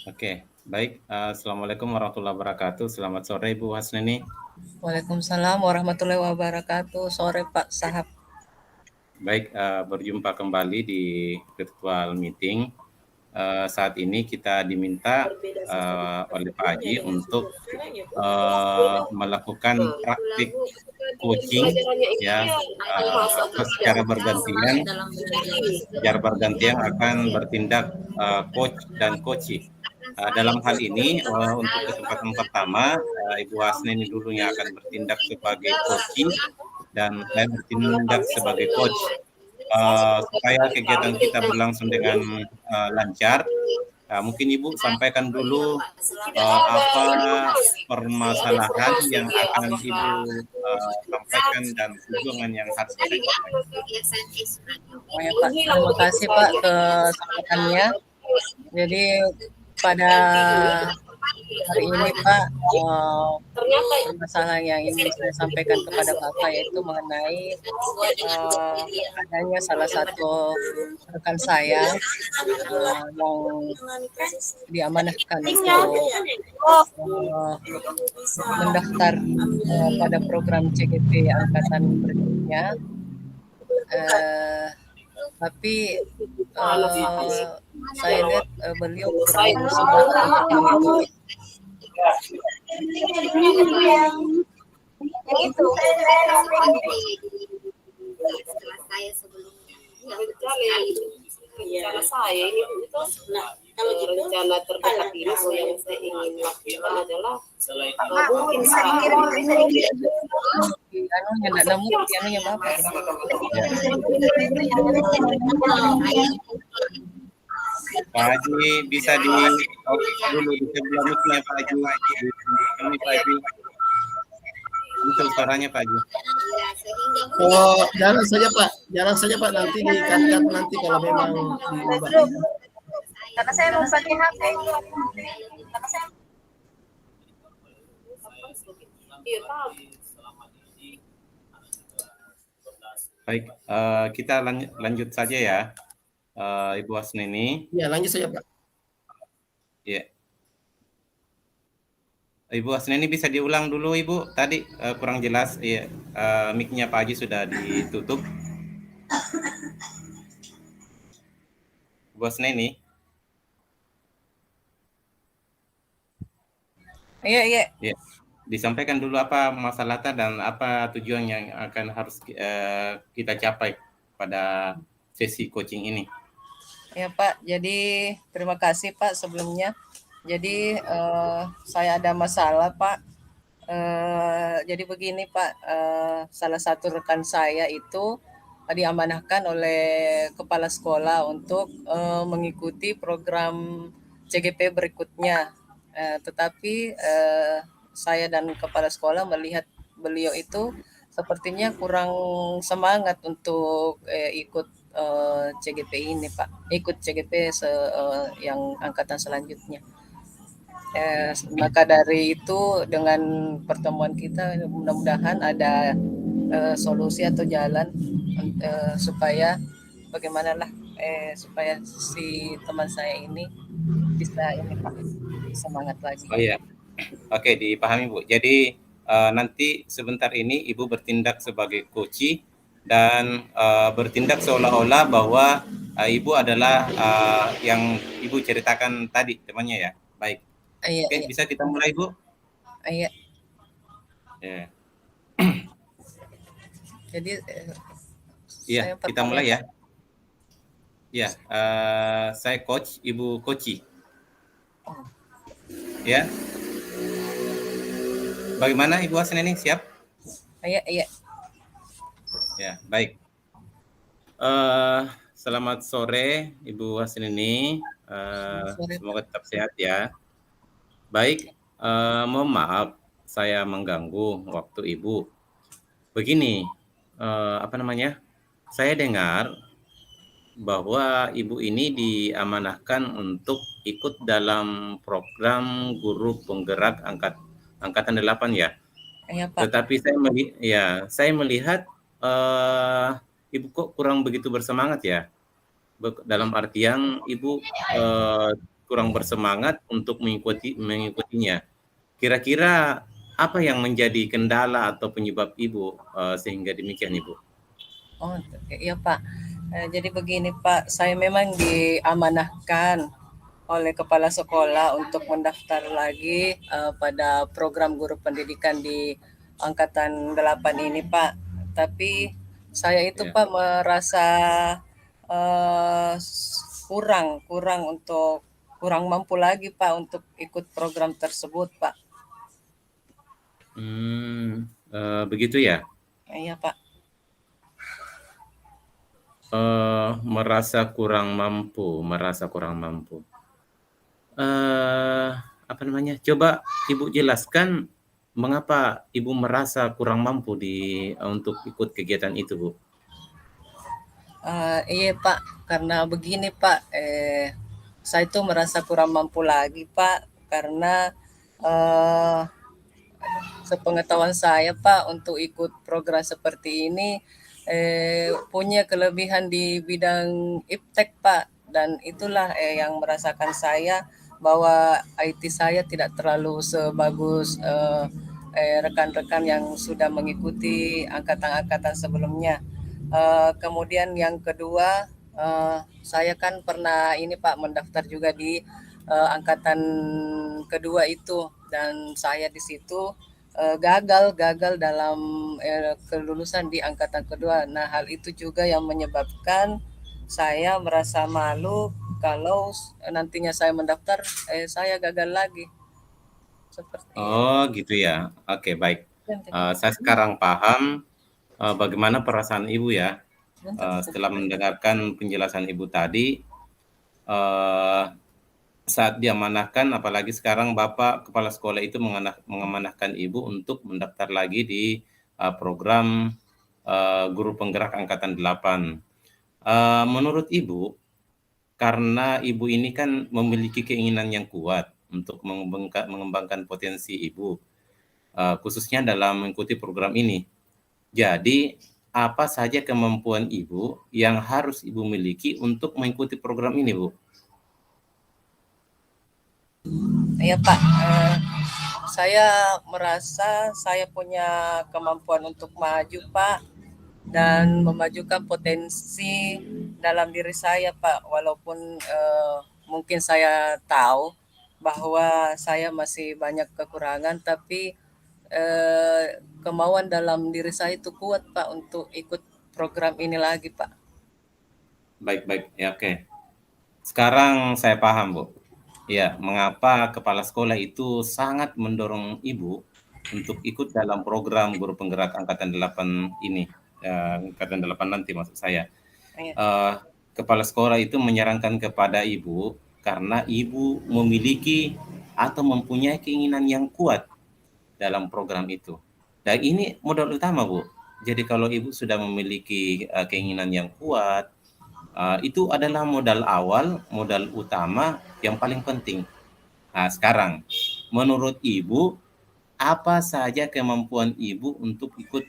Oke, baik. Assalamualaikum warahmatullahi wabarakatuh. Selamat sore, Ibu Hasnani. Waalaikumsalam warahmatullahi wabarakatuh. Sore Pak Sahab. Baik, berjumpa kembali di virtual meeting. Saat ini kita diminta oleh Pak Haji untuk melakukan praktik coaching, ya, secara bergantian akan bertindak coach dan coachee. Dalam hal ini, untuk kesempatan pertama, Ibu Hasnani dulu yang akan bertindak sebagai coaching dan saya bertindak sebagai coach. Supaya kegiatan kita berlangsung dengan lancar, mungkin Ibu sampaikan dulu apa permasalahan yang akan Ibu sampaikan dan tujuan yang harus kita capai. Oh ya Pak, terima kasih Pak kesampatannya. Jadi pada hari ini Pak, permasalahan yang ingin saya sampaikan kepada Bapak yaitu mengenai adanya salah satu rekan saya yang diamanahkan untuk mendaftar pada program CGP angkatan berikutnya. Tapi saya lihat beliau kurang semangat untuk mengikuti. Rencana saya ini itu, kalau gitu rencana terdekat ini yang saya ingin lakukan adalah mungkin Anunya enggak nemu anunya Bapak. Pak Haji bisa di dulu di sebelah mic-nya Pak Haji. Ini Pak Haji. Muncul suaranya Pak Haji. Oh, jarang saja Pak, nanti dikat-kat nanti kalau memang diubah. karena saya mau pakai HP. Baik, kita lanjut saja ya, Ibu Hasnani. Ya, lanjut saja Pak. Ya. Ibu Hasnani bisa diulang dulu Ibu, tadi kurang jelas. Ya, mic-nya Pak Haji sudah ditutup. Ibu Hasnani. Iya. Ya. Disampaikan dulu apa masalah dan apa tujuan yang akan harus kita capai pada sesi coaching ini. Ya Pak, jadi terima kasih Pak sebelumnya. Jadi saya ada masalah Pak. Jadi begini Pak, salah satu rekan saya itu diamanahkan oleh kepala sekolah untuk mengikuti program CGP berikutnya. Tetapi saya dan kepala sekolah melihat beliau itu sepertinya kurang semangat untuk ikut CGP ini Pak, ikut CGP yang angkatan selanjutnya. Maka dari itu dengan pertemuan kita mudah-mudahan ada solusi atau jalan supaya bagaimanalah supaya si teman saya ini bisa ini Pak, semangat lagi. Oh iya, oke dipahami Bu. Jadi nanti sebentar ini Ibu bertindak sebagai coachee dan bertindak seolah-olah bahwa Ibu adalah yang Ibu ceritakan tadi temannya ya. Baik. Iya, Oke, bisa kita mulai Bu? Iya. Ya. Jadi Iya, kita mulai ya. Ya, saya coach, Ibu coachee. Ya. Bagaimana Ibu Hasnani, siap? Iya. Ya, baik. Selamat sore Ibu Hasnani. Semoga tetap sehat ya. Baik, mohon maaf saya mengganggu waktu Ibu. Begini, saya dengar bahwa Ibu ini diamanahkan untuk ikut dalam program guru penggerak angkatan 8 ya. Iya, Pak. Tetapi saya melihat Ibu kok kurang begitu bersemangat ya. Dalam artian Ibu kurang bersemangat untuk mengikutinya. Kira-kira apa yang menjadi kendala atau penyebab Ibu sehingga demikian, Ibu? Oh, iya Pak. Jadi begini Pak, saya memang diamanahkan oleh kepala sekolah untuk mendaftar lagi pada program guru pendidikan di angkatan 8 ini Pak. Tapi saya itu Ya. Pak merasa kurang mampu lagi Pak untuk ikut program tersebut Pak. Begitu ya. Iya Pak. Merasa kurang mampu. Apa namanya? Coba Ibu jelaskan mengapa Ibu merasa kurang mampu untuk ikut kegiatan itu, Bu? Iya Pak, karena begini Pak, saya itu merasa kurang mampu lagi Pak, karena sepengetahuan saya Pak untuk ikut program seperti ini punya kelebihan di bidang iptek Pak, dan itulah yang merasakan saya bahwa IT saya tidak terlalu sebagus rekan-rekan yang sudah mengikuti angkatan-angkatan sebelumnya. Kemudian yang kedua, saya kan pernah ini Pak mendaftar juga di angkatan kedua itu, dan saya di situ gagal dalam kelulusan di angkatan kedua. Nah, hal itu juga yang menyebabkan saya merasa malu kalau nantinya saya mendaftar saya gagal lagi. Seperti Oh, gitu ya. Oke, baik. Saya sekarang paham bagaimana perasaan Ibu ya. Setelah mendengarkan penjelasan Ibu tadi, saat diamanahkan, apalagi sekarang Bapak Kepala Sekolah itu mengamanahkan Ibu untuk mendaftar lagi di program Guru Penggerak Angkatan 8. Menurut Ibu, karena Ibu ini kan memiliki keinginan yang kuat untuk mengembangkan potensi Ibu, khususnya dalam mengikuti program ini. Jadi, apa saja kemampuan Ibu yang harus Ibu miliki untuk mengikuti program ini, Bu? Iya Pak, saya merasa saya punya kemampuan untuk maju Pak, dan memajukan potensi dalam diri saya Pak, walaupun mungkin saya tahu bahwa saya masih banyak kekurangan, tapi kemauan dalam diri saya itu kuat Pak untuk ikut program ini lagi Pak. Baik, ya, oke. Sekarang saya paham, Bu. Ya, mengapa kepala sekolah itu sangat mendorong Ibu untuk ikut dalam program Guru Penggerak Angkatan 8 ini. Angkatan 8 nanti maksud saya. Kepala sekolah itu menyarankan kepada Ibu karena Ibu memiliki atau mempunyai keinginan yang kuat dalam program itu. Dan ini modal utama, Bu. Jadi kalau Ibu sudah memiliki keinginan yang kuat, itu adalah modal awal, modal utama yang paling penting. Nah, sekarang menurut Ibu, apa saja kemampuan Ibu untuk ikut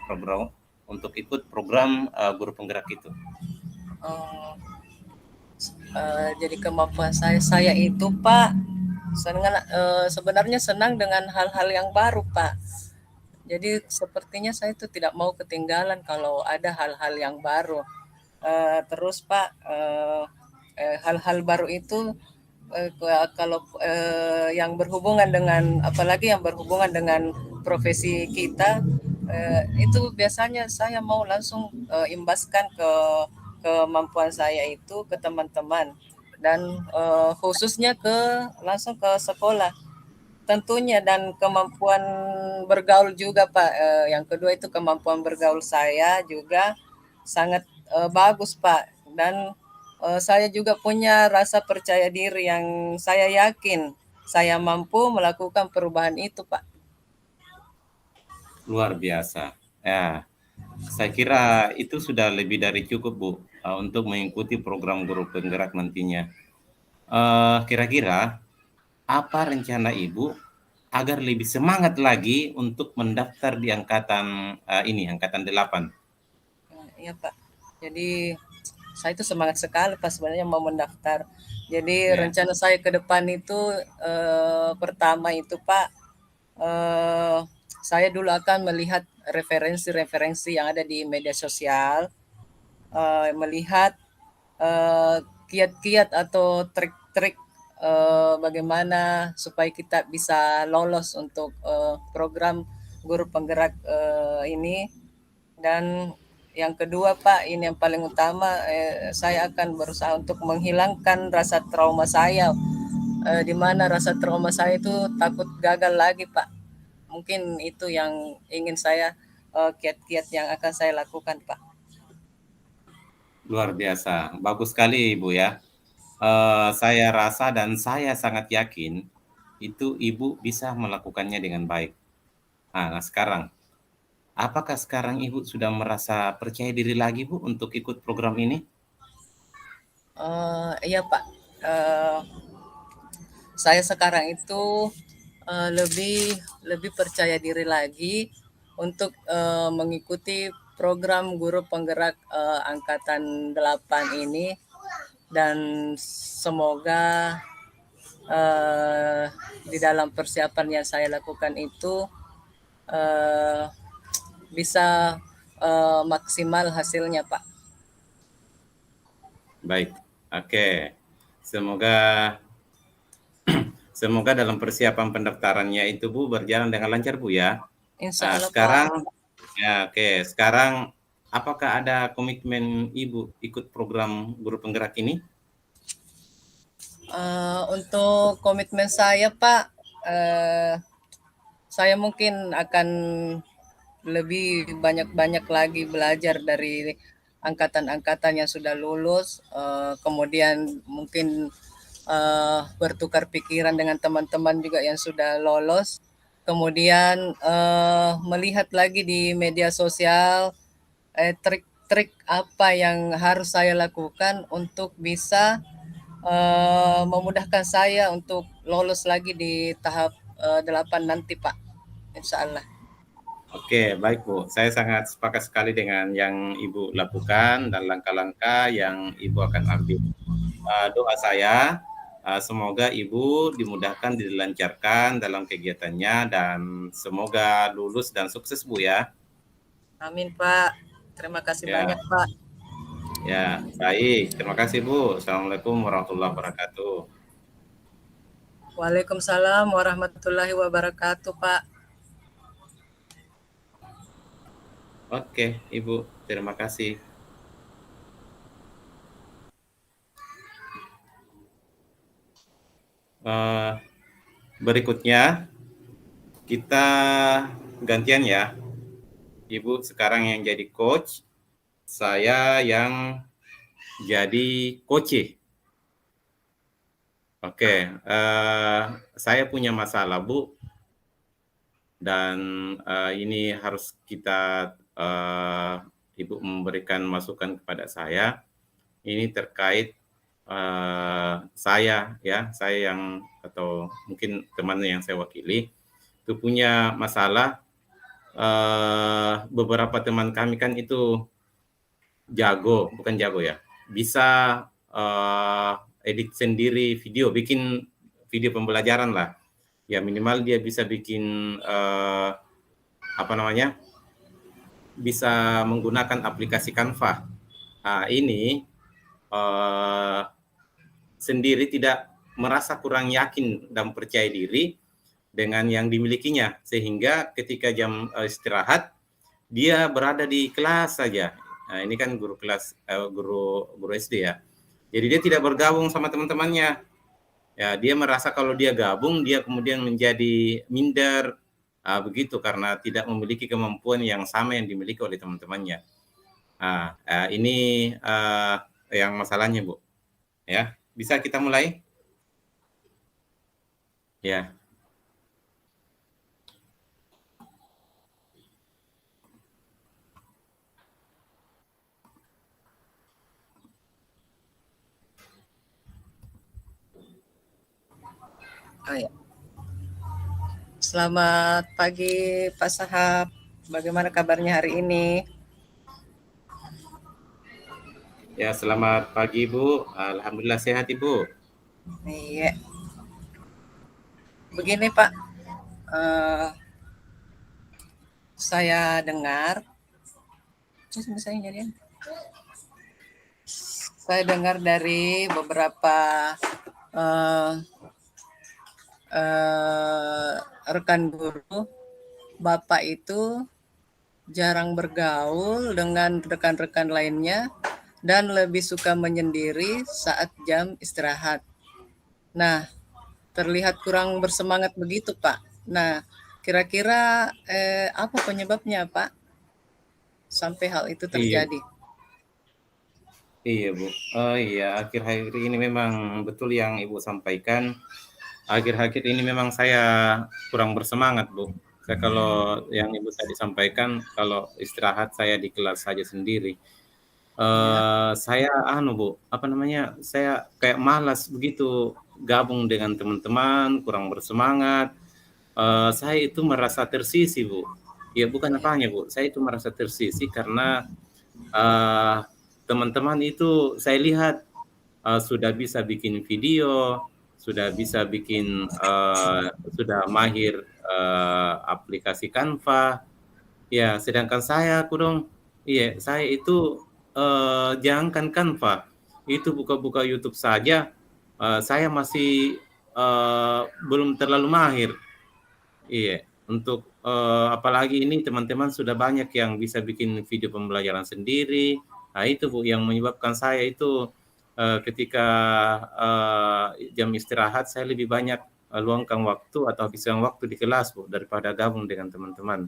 program Guru Penggerak itu? Jadi kemampuan saya itu Pak, sebenarnya senang dengan hal-hal yang baru Pak. Jadi sepertinya saya itu tidak mau ketinggalan kalau ada hal-hal yang baru. Terus Pak, hal-hal baru itu kalau yang berhubungan dengan, apalagi yang berhubungan dengan profesi kita, itu biasanya saya mau langsung imbaskan ke kemampuan saya itu ke teman-teman, dan khususnya langsung ke sekolah tentunya, dan kemampuan bergaul juga Pak. Yang kedua itu kemampuan bergaul saya juga sangat bagus Pak, dan saya juga punya rasa percaya diri yang saya yakin saya mampu melakukan perubahan itu Pak. Luar biasa. Ya, saya kira itu sudah lebih dari cukup, Bu, untuk mengikuti program Guru Penggerak nantinya. Kira-kira apa rencana Ibu agar lebih semangat lagi untuk mendaftar di angkatan 8? Iya Pak. Jadi saya itu semangat sekali pas sebenarnya mau mendaftar. Jadi Ya. rencana saya ke depan itu pertama itu Pak, eh, saya dulu akan melihat referensi-referensi yang ada di media sosial, melihat eh, kiat-kiat atau trik-trik bagaimana supaya kita bisa lolos untuk program guru penggerak ini. Dan yang kedua Pak, ini yang paling utama, saya akan berusaha untuk menghilangkan rasa trauma saya, di mana rasa trauma saya itu takut gagal lagi Pak. Mungkin itu yang ingin saya, kiat-kiat yang akan saya lakukan Pak. Luar biasa, bagus sekali Ibu ya. Saya rasa dan saya sangat yakin itu Ibu bisa melakukannya dengan baik. Nah, sekarang, apakah sekarang Ibu sudah merasa percaya diri lagi Bu untuk ikut program ini? Iya Pak, eh, saya sekarang itu lebih lebih percaya diri lagi untuk mengikuti program guru penggerak angkatan 8 ini, dan semoga di dalam persiapan yang saya lakukan itu eh, bisa maksimal hasilnya Pak. Baik, oke. Semoga semoga dalam persiapan pendaftarannya itu Bu berjalan dengan lancar Bu ya. Insya Nah, Allah sekarang Pak. ya oke, sekarang apakah ada komitmen Ibu ikut program guru penggerak ini? Untuk komitmen saya Pak, saya mungkin akan lebih banyak-banyak lagi belajar dari angkatan-angkatan yang sudah lulus, kemudian mungkin bertukar pikiran dengan teman-teman juga yang sudah lolos, kemudian melihat lagi di media sosial trik-trik apa yang harus saya lakukan untuk bisa memudahkan saya untuk lolos lagi di tahap 8 nanti Pak, insya Allah. Oke, baik Bu. Saya sangat sepakat sekali dengan yang Ibu lakukan dan langkah-langkah yang Ibu akan ambil. Doa saya semoga Ibu dimudahkan, dilancarkan dalam kegiatannya dan semoga lulus dan sukses Bu ya. Amin Pak, terima kasih Ya, banyak Pak. ya, baik. Terima kasih Bu. Assalamualaikum warahmatullahi wabarakatuh. Waalaikumsalam warahmatullahi wabarakatuh Pak. Oke, Ibu. Terima kasih. Berikutnya kita gantian ya. Ibu sekarang yang jadi coach, saya yang jadi coach. Oke, saya punya masalah Bu, dan ini harus kita Ibu memberikan masukan kepada saya. Ini terkait saya ya, saya yang atau mungkin temannya yang saya wakili itu punya masalah. Beberapa teman kami kan itu bukan jago ya, bisa edit sendiri video, bikin video pembelajaran lah. Ya minimal dia bisa bikin apa namanya, bisa menggunakan aplikasi Canva. Nah, ini sendiri tidak merasa kurang yakin dan percaya diri dengan yang dimilikinya, sehingga ketika jam istirahat dia berada di kelas saja. Nah, ini kan guru kelas guru SD ya. Jadi dia tidak bergabung sama teman-temannya. Ya, dia merasa kalau dia gabung dia kemudian menjadi minder, begitu karena tidak memiliki kemampuan yang sama yang dimiliki oleh teman-temannya. Nah, ini yang masalahnya Bu. Ya, bisa kita mulai? Ya. Oh, ya. Selamat pagi Pak Sahab, bagaimana kabarnya hari ini? Ya, selamat pagi Bu. Alhamdulillah sehat Ibu. Iya, begini Pak, eh, saya dengar, saya dengar dari beberapa eh, eh, rekan guru, Bapak itu jarang bergaul dengan rekan-rekan lainnya dan lebih suka menyendiri saat jam istirahat. Nah, terlihat kurang bersemangat begitu, Pak. Nah, kira-kira apa penyebabnya, Pak, sampai hal itu Iya, terjadi? iya Bu. Oh iya, akhir-akhir ini memang betul yang Ibu sampaikan. Akhir-akhir ini memang saya kurang bersemangat Bu. Saya kalau yang Ibu tadi sampaikan, kalau istirahat saya di kelas saja sendiri. Ya. Saya Bu, apa namanya, saya kayak malas begitu gabung dengan teman-teman, kurang bersemangat. Saya itu merasa tersisih Bu. Ya bukan apanya Bu, saya itu merasa tersisih karena eh, teman-teman itu saya lihat sudah bisa bikin video, sudah bisa bikin, sudah mahir aplikasi Canva. Ya, sedangkan saya kurang, iya, saya itu jangankan Canva, itu buka-buka YouTube saja, saya masih belum terlalu mahir. Iya, untuk apalagi ini teman-teman sudah banyak yang bisa bikin video pembelajaran sendiri. Nah, itu Bu yang menyebabkan saya itu ketika jam istirahat saya lebih banyak luangkan waktu atau habiskan waktu di kelas Bu daripada gabung dengan teman-teman.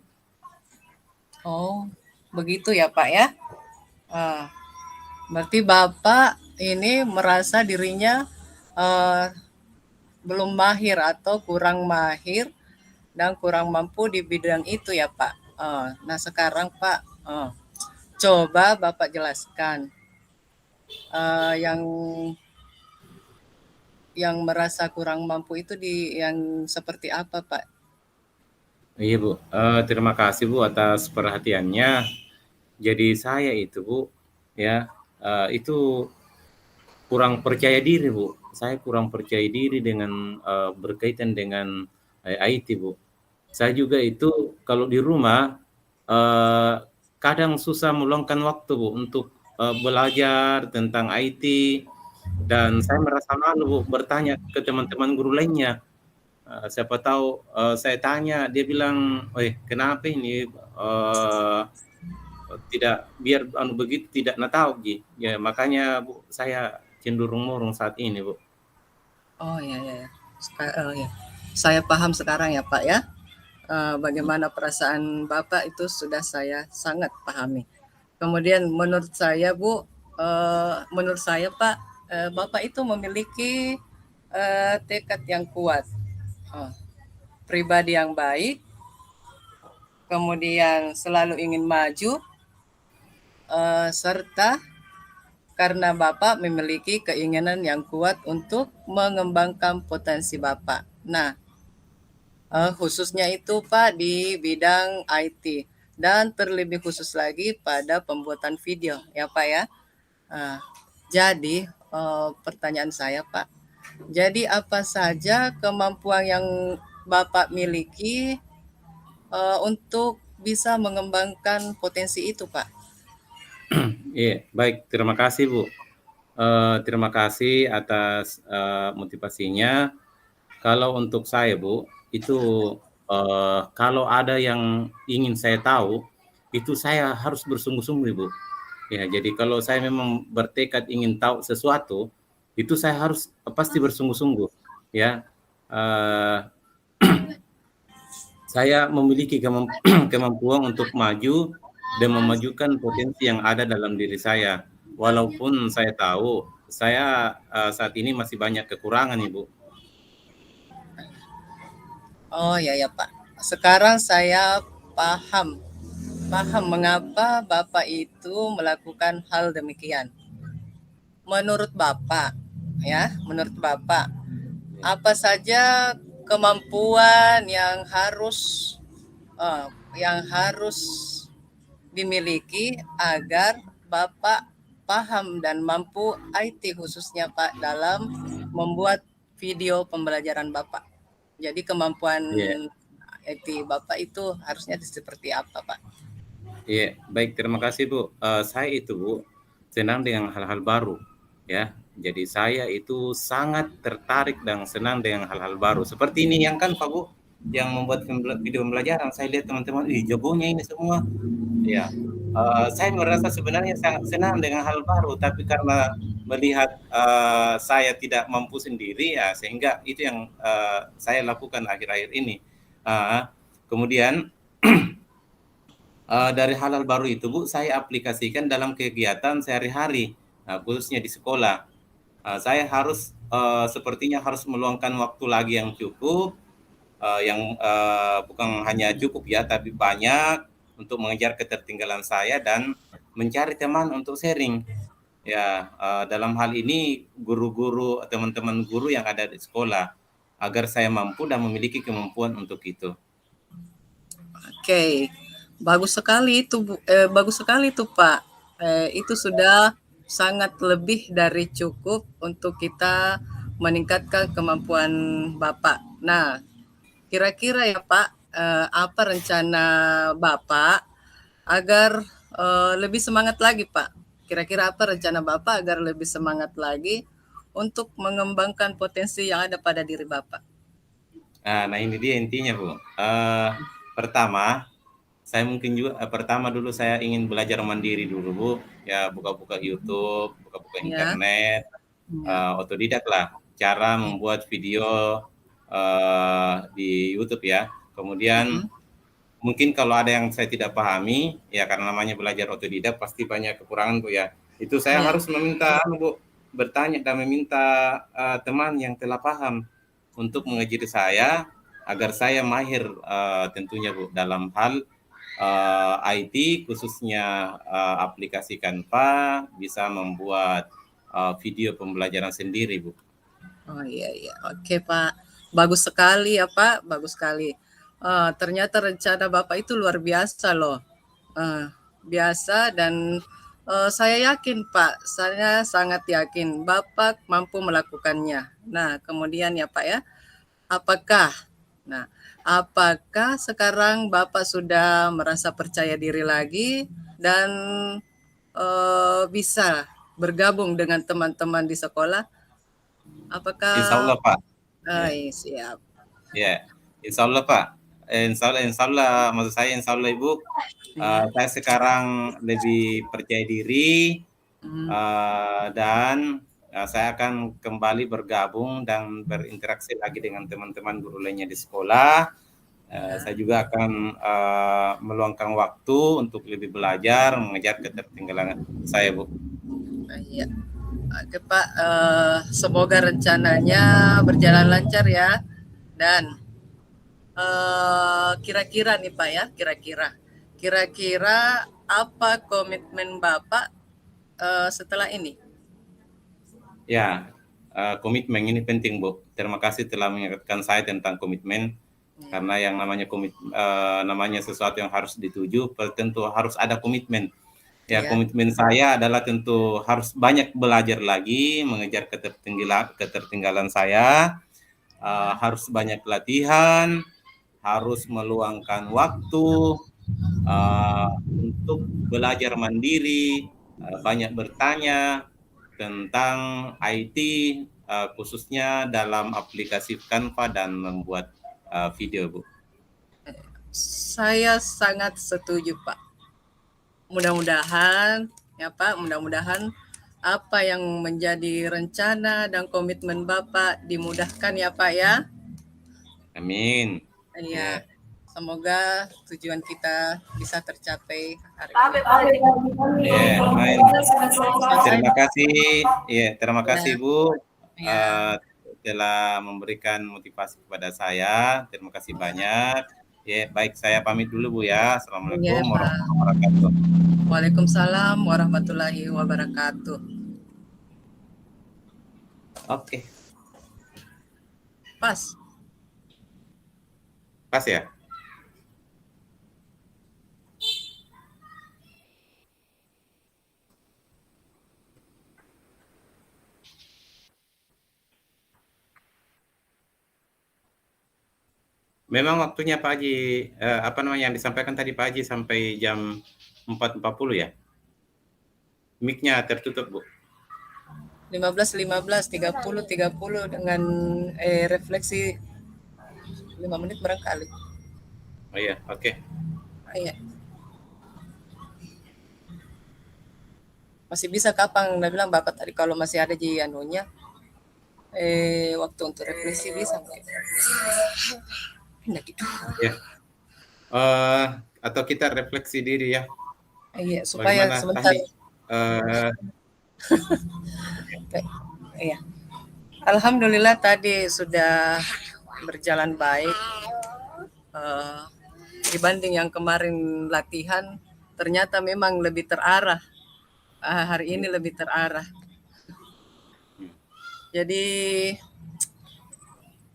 Oh, begitu ya, Pak ya. Ah, berarti Bapak ini merasa dirinya eh, belum mahir atau kurang mahir dan kurang mampu di bidang itu ya, Pak. Nah, sekarang Pak, coba Bapak jelaskan yang merasa kurang mampu itu di yang seperti apa, Pak? Iya Bu, terima kasih Bu atas perhatiannya. Jadi saya itu Bu, ya itu kurang percaya diri Bu. Saya kurang percaya diri dengan berkaitan dengan IT Bu. Saya juga itu kalau di rumah eh, kadang susah meluangkan waktu Bu untuk belajar tentang IT dan saya merasa malu Bu bertanya ke teman-teman guru lainnya. Siapa tahu saya tanya dia bilang, "Eh, kenapa ini tidak biar anu begitu tidak na tahu Ji." Ya makanya Bu saya cenderung murung saat ini Bu. Oh ya ya. Ya. Ya. Saya paham sekarang ya, Pak ya. Bagaimana perasaan Bapak itu sudah saya sangat pahami. Kemudian menurut saya Bu, menurut saya Pak, Bapak itu memiliki tekad yang kuat, eh, pribadi yang baik, kemudian selalu ingin maju, serta karena Bapak memiliki keinginan yang kuat untuk mengembangkan potensi Bapak. Nah, khususnya itu Pak di bidang IT dan terlebih khusus lagi pada pembuatan video ya Pak ya. Nah, jadi pertanyaan saya Pak, jadi apa saja kemampuan yang Bapak miliki untuk bisa mengembangkan potensi itu Pak? Iya, baik terima kasih Bu. Terima kasih atas motivasinya. Kalau untuk saya Bu, itu kalau ada yang ingin saya tahu, itu saya harus bersungguh-sungguh Bu. Ya, jadi kalau saya memang bertekad ingin tahu sesuatu, itu saya harus pasti bersungguh-sungguh. Ya, eh, saya memiliki kemampuan untuk maju dan memajukan potensi yang ada dalam diri saya. Walaupun saya tahu saya saat ini masih banyak kekurangan, Ibu. Oh ya ya Pak. Sekarang saya paham paham mengapa Bapak itu melakukan hal demikian. Menurut Bapak, ya, menurut Bapak, apa saja kemampuan yang harus dimiliki agar Bapak paham dan mampu IT khususnya Pak dalam membuat video pembelajaran Bapak. Jadi kemampuan Iya, IT Bapak itu harusnya seperti apa Pak? iya, baik, terima kasih Bu. Saya itu Bu senang dengan hal-hal baru, ya. Jadi saya itu sangat tertarik dan senang dengan hal-hal baru. Seperti ini yang kan Pak Bu, yang membuat video pembelajaran. Saya lihat teman-teman, jagonya ini semua. Ya, saya merasa sebenarnya sangat senang dengan hal baru, tapi karena melihat saya tidak mampu sendiri, ya sehingga itu yang saya lakukan akhir-akhir ini. Uh, Kemudian dari hal-hal baru itu, Bu, saya aplikasikan dalam kegiatan sehari-hari, khususnya di sekolah. Saya harus sepertinya harus meluangkan waktu lagi yang cukup, yang bukan hanya cukup ya, tapi banyak untuk mengejar ketertinggalan saya dan mencari teman untuk sharing. Ya, dalam hal ini guru-guru, teman-teman guru yang ada di sekolah, agar saya mampu dan memiliki kemampuan untuk itu. Oke, bagus sekali itu bagus sekali itu Pak. Itu sudah sangat lebih dari cukup untuk kita meningkatkan kemampuan Bapak. Nah, kira-kira ya Pak, apa rencana Bapak agar lebih semangat lagi Pak? Kira-kira apa rencana Bapak agar lebih semangat lagi untuk mengembangkan potensi yang ada pada diri Bapak? Nah, ini dia intinya, Bu. Pertama, saya mungkin juga pertama dulu saya ingin belajar mandiri dulu, Bu. Ya, buka-buka YouTube, buka-buka Ya, internet, ya, otodidak lah, cara membuat video di YouTube ya. Kemudian mm, mungkin kalau ada yang saya tidak pahami, ya karena namanya belajar otodidak pasti banyak kekurangan, Bu ya. Itu saya ya, harus meminta, Bu, bertanya dan meminta teman yang telah paham untuk mengajari saya agar saya mahir tentunya, Bu, dalam hal IT khususnya aplikasi Canva bisa membuat video pembelajaran sendiri, Bu. oh iya iya, oke Pak, bagus sekali ya Pak, bagus sekali. Ternyata rencana Bapak itu luar biasa loh. Biasa dan saya yakin Pak, saya sangat yakin Bapak mampu melakukannya. Nah, kemudian ya Pak ya, apakah nah, apakah sekarang Bapak sudah merasa percaya diri lagi dan bisa bergabung dengan teman-teman di sekolah? Insya Apakah Allah, Pak. Ya. siap. Ya, insya Allah Pak. Insya Allah, maksud saya insya Allah Ibu, Ya. saya sekarang lebih percaya diri Hmm, dan saya akan kembali bergabung dan berinteraksi lagi dengan teman-teman guru lainnya di sekolah. ya. Saya juga akan meluangkan waktu untuk lebih belajar, mengejar ketertinggalan saya, Bu. Iya. Oke Pak, semoga rencananya berjalan lancar ya. Dan kira-kira nih Pak ya, kira-kira apa komitmen Bapak setelah ini? Ya, komitmen ini penting, Bu. Terima kasih telah mengingatkan saya tentang komitmen. Ya, Karena yang namanya sesuatu yang harus dituju, tentu harus ada komitmen. Ya, ya, komitmen saya adalah tentu harus banyak belajar lagi, mengejar ketertinggalan saya, harus banyak latihan, harus meluangkan waktu untuk belajar mandiri, banyak bertanya tentang IT, khususnya dalam aplikasi Canva dan membuat video, Bu. saya sangat setuju Pak. Mudah-mudahan ya Pak, mudah-mudahan apa yang menjadi rencana dan komitmen Bapak dimudahkan ya Pak ya. Amin. Iya, Ya, semoga tujuan kita bisa tercapai hari Amin, ini. amin. ya, amin. Selesai, Terima kasih, ya, terima kasih ya, Bu, ya, telah memberikan motivasi kepada saya. Terima kasih banyak. Ya, baik, saya pamit dulu Bu ya. ya, Assalamualaikum Pak. warahmatullahi wabarakatuh. Waalaikumsalam warahmatullahi wabarakatuh. Oke, Pas. pas ya. Memang waktunya Pak Haji, apa namanya yang disampaikan tadi Pak Haji sampai jam 4.40 ya? Mic-nya tertutup, Bu. 15, 15, 30, 30 dengan refleksi 5 menit barangkali. Oh iya, oke. Iya. Masih bisa kapan? Udah bilang Bapak tadi kalau masih ada di anunya, waktu untuk refleksi bisa. Pindah gitu. Ya. Atau kita refleksi diri ya. Iya, supaya Bagaimana sebentar. tadi? Iya. Alhamdulillah tadi sudah berjalan baik. Dibanding yang kemarin latihan, ternyata memang lebih terarah. Hari ini lebih terarah. Jadi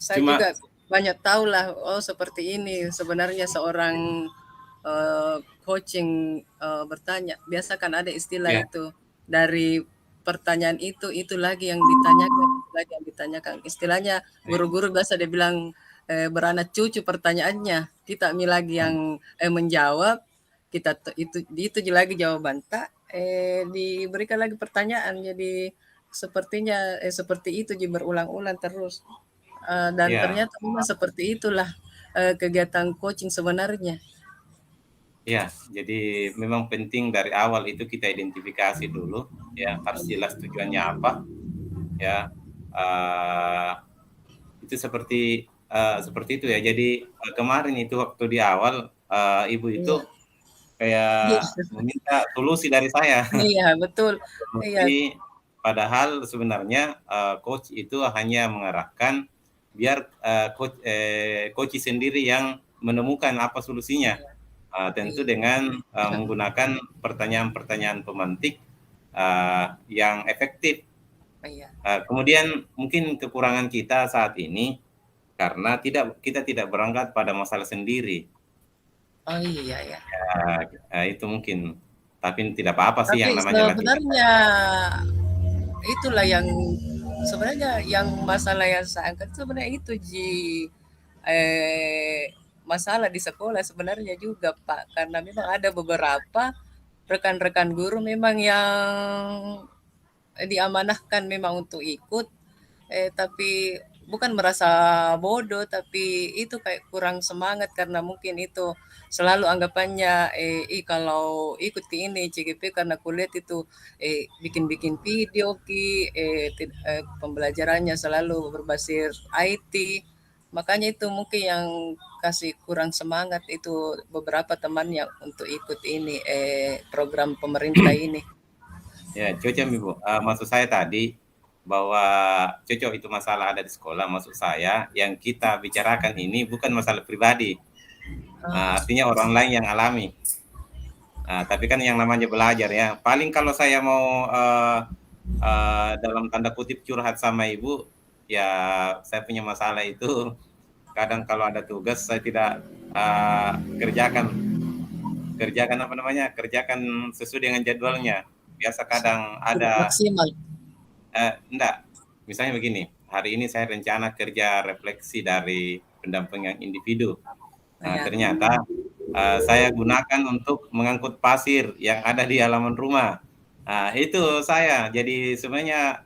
saya juga banyak tahu lah, oh seperti ini sebenarnya seorang coaching bertanya. Biasa kan ada istilah itu, dari pertanyaan itu lagi yang ditanyakan, istilahnya guru-guru biasa dia bilang beranak cucu pertanyaannya, kita lagi yang menjawab, kita itu lagi jawaban tak diberikan lagi pertanyaan. Jadi sepertinya seperti itu berulang-ulang terus. Dan ternyata memang seperti itulah kegiatan coaching sebenarnya. Ya, jadi memang penting dari awal itu kita identifikasi dulu, ya harus jelas tujuannya apa, ya itu seperti itu ya. Jadi kemarin itu waktu di awal Ibu itu kayak meminta solusi dari saya. Iya betul. Iya. Padahal sebenarnya coach itu hanya mengarahkan biar coach sendiri yang menemukan apa solusinya. Tentu dengan menggunakan pertanyaan-pertanyaan pemantik yang efektif. Kemudian mungkin kekurangan kita saat ini karena kita tidak berangkat pada masalah sendiri. Oh iya ya. Itu mungkin, tapi tidak apa-apa sih yang namanya sebenarnya itulah yang sebenarnya yang masalah yang saya angkat sebenarnya itu masalah di sekolah sebenarnya juga Pak, karena memang ada beberapa rekan-rekan guru memang yang diamanahkan memang untuk ikut, tapi bukan merasa bodoh, tapi itu kayak kurang semangat karena mungkin itu selalu anggapannya kalau ikut ke ini CGP karena kuliah itu bikin-bikin video pembelajarannya selalu berbasis IT. Makanya itu mungkin yang kasih kurang semangat itu beberapa teman yang untuk ikut ini program pemerintah ini. Ya, cocok Ibu. Maksud saya tadi bahwa cocok itu masalah ada di sekolah. Maksud saya yang kita bicarakan ini bukan masalah pribadi. Artinya orang lain yang alami. Tapi kan yang namanya belajar ya. Paling kalau saya mau dalam tanda kutip curhat sama Ibu, ya saya punya masalah itu. Kadang kalau ada tugas saya tidak kerjakan apa namanya, kerjakan sesuai dengan jadwalnya. Biasa kadang ada maksimal. Enggak, misalnya begini, hari ini saya rencana kerja refleksi dari pendampingan individu. Ternyata saya gunakan untuk mengangkut pasir yang ada di halaman rumah. Itu saya. Jadi sebenarnya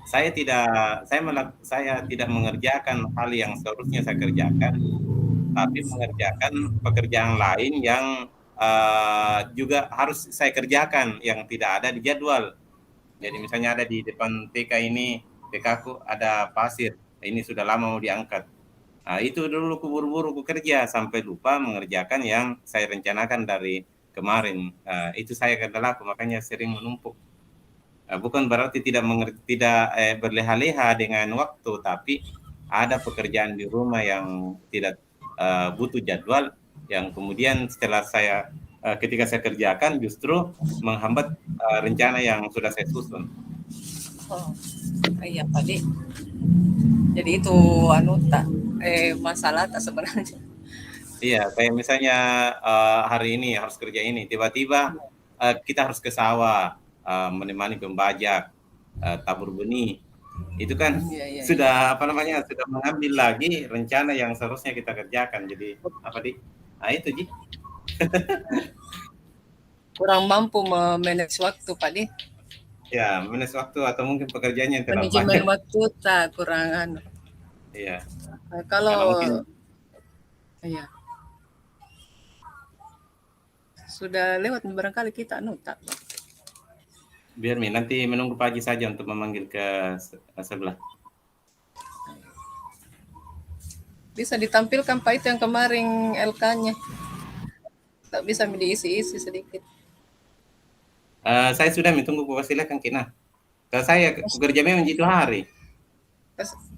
saya tidak mengerjakan hal yang seharusnya saya kerjakan, tapi mengerjakan pekerjaan lain yang juga harus saya kerjakan yang tidak ada di jadwal. Jadi misalnya ada di depan TK ini, TK ku ada pasir, ini sudah lama mau diangkat. Itu dulu kuburu-buru kerja sampai lupa mengerjakan yang saya rencanakan dari kemarin. Itu saya kendala, makanya sering menumpuk. Bukan berarti tidak berleha-leha dengan waktu, tapi ada pekerjaan di rumah yang tidak butuh jadwal, yang kemudian setelah ketika saya kerjakan justru menghambat rencana yang sudah saya susun. Iya Pak Di. Jadi itu masalah tak sebenarnya. Iya, kayak misalnya hari ini harus kerja ini, tiba-tiba kita harus ke sawah menemani pembajak, tabur benih. Itu kan Iya. sudah sudah mengambil lagi rencana yang seharusnya kita kerjakan. Jadi apa di? Nah itu Ji. Kurang mampu memanage waktu, Pak Di. Ya, minus waktu atau mungkin pekerjaannya yang terlalu Manajemen banyak. waktu tak kurang anu. Iya. Kalau Karena mungkin iya. Sudah lewat barangkali kita anu tak. biar nanti menunggu pagi saja untuk memanggil ke sebelah. Bisa ditampilkan Pak itu yang kemarin LK-nya. Tak bisa diisi-isi sedikit. Saya sudah tunggu persilakan Kina. Kalau saya kerja memang itu hari.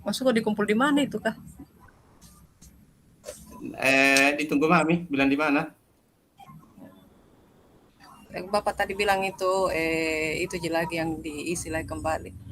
Masuk dikumpul di mana itu kah? Ditunggu Mami, bilang di mana? Bapak tadi bilang itu lagi yang diisi lagi kembali.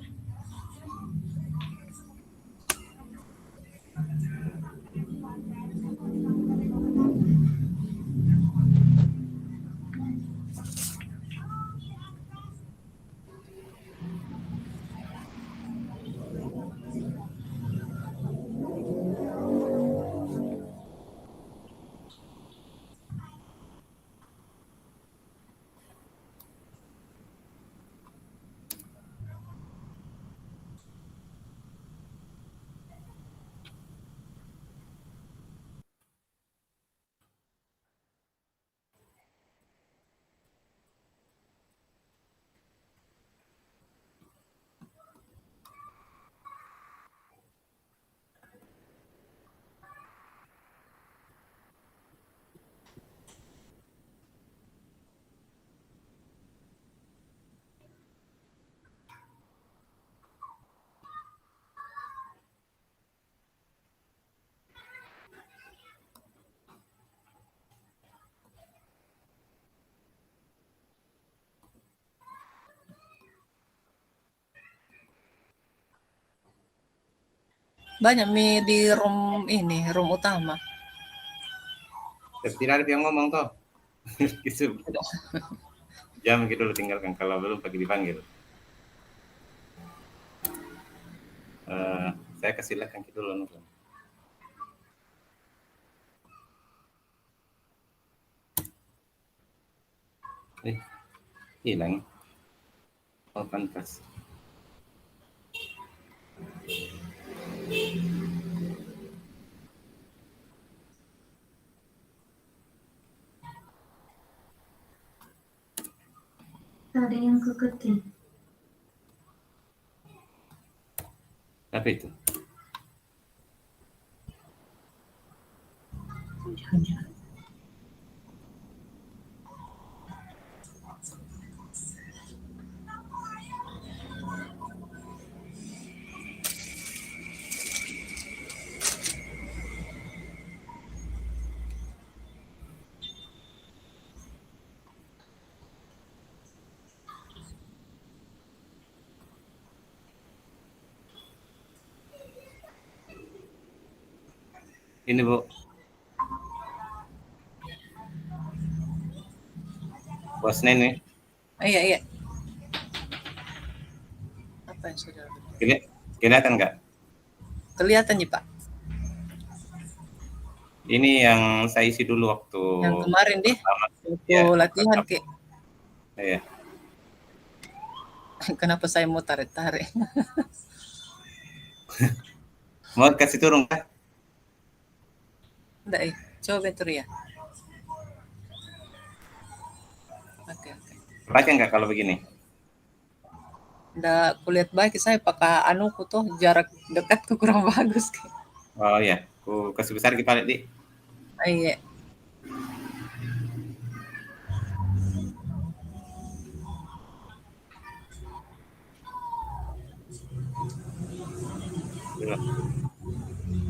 Banyak mie di room utama. Tidak ada yang ngomong toh. Gitu. Jam gitu dulu tinggalkan kalau belum pagi dipanggil. Saya kasih silakan gitu dulu. Hilang. Oh, pantas. Ada yang keketik. Apa itu? Ini Bu. Bos Nene. Iya. Apa yang sudah? Kelihatan nggak? Kelihatan ya Pak. Ini yang saya isi dulu waktu yang kemarin deh, waktu latihan Ki. Iya. Kenapa saya mau tarik-tarik? Mau kasih turun kah? Enggak, coba bentar ya. Oke. Baca nggak kalau begini? Nggak kulihat baik, saya pakai anuku tuh jarak dekatku kurang bagus. Oh iya, ku kasih besar kita lihat di. Iya.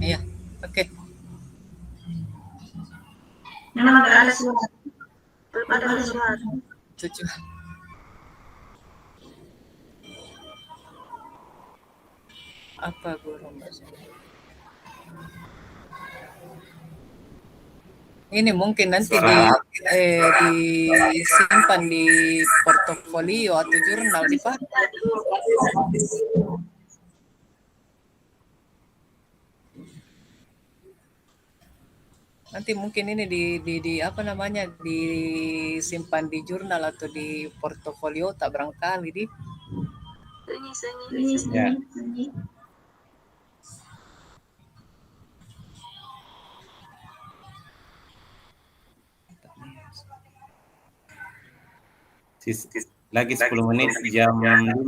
Iya, oke. Memang ada suara. Belum ada suara. Cucu. Apa guru bahasa? Ini mungkin nanti disimpan di portofolio atau jurnal di Pak. Nanti mungkin ini di apa namanya, disimpan di jurnal atau di portofolio tak barangkali di. Ya. Lagi 10 menit jam 5.